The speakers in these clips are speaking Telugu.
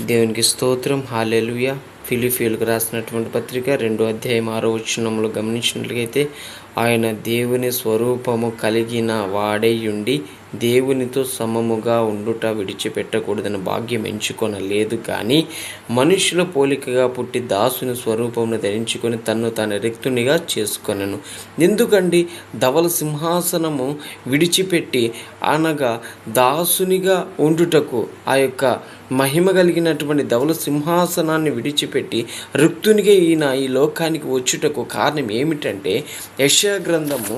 దేవునికి స్తోత్రం. హల్లెలూయా. ఫిలిప్పీయులకు రాసినటువంటి పత్రిక 2:6 గమనించినట్లయితే, ఆయన దేవుని స్వరూపము కలిగిన వాడై ఉండి దేవునితో సమముగా ఉండుట విడిచిపెట్టకూడదని భాగ్యం ఎంచుకొనలేదు, కానీ మనుషుల పోలికగా పుట్టి దాసుని స్వరూపమును ధరించుకొని తన్ను తాను రిక్తునిగా చేసుకొనెను. ఎందుకండి ధవల సింహాసనము విడిచిపెట్టి, అనగా దాసునిగా ఉండుటకు, ఆ యొక్క మహిమ కలిగినటువంటి ధవల సింహాసనాన్ని విడిచిపెట్టి రిక్తునిగా ఈయన ఈ లోకానికి వచ్చుటకు కారణం ఏమిటంటే, యెషయా గ్రంథము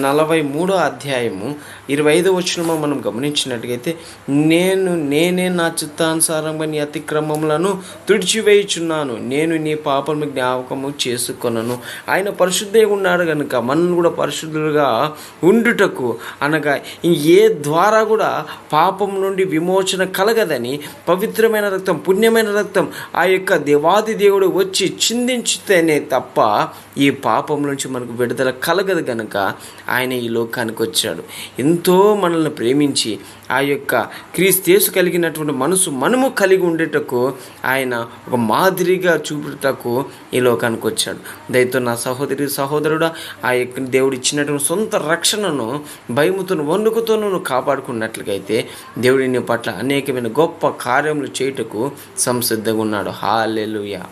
43:25 మనం గమనించినట్లయితే, నేనే నా చిత్తానుసారంగా నీ అతిక్రమములను తుడిచివేయుచున్నాను, నేను నీ పాపము జ్ఞాపకము చేసుకొనను. ఆయన పరిశుద్ధంగా ఉన్నాడు కనుక మనం కూడా పరిశుద్ధులుగా ఉండుటకు, అనగా ఏ ద్వారా కూడా పాపం నుండి విమోచన కలగదని పవిత్రమైన రక్తం, పుణ్యమైన రక్తం ఆ యొక్క దేవాది దేవుడు వచ్చి చిందించితేనే తప్ప ఈ పాపం నుంచి మనకు విడుదల కలగదు గనుక ఆయన ఈ లోకానికి వచ్చాడు. ఎంతో మనల్ని ప్రేమించి ఆ యొక్క క్రీస్తు కలిగినటువంటి మనము కలిగి ఉండేటకు ఆయన ఒక మాదిరిగా చూపుటకు ఈ లోకానికి వచ్చాడు. దయతో నా సహోదరుడా, ఆ యొక్క దేవుడు ఇచ్చినటువంటి సొంత రక్షణను భయముతో వణుకుతోనూ కాపాడుకున్నట్లయితే దేవుడి నీ పట్ల అనేకమైన గొప్ప కార్యములు చేయుటకు సంసిద్ధంగా ఉన్నాడు. హల్లెలూయా.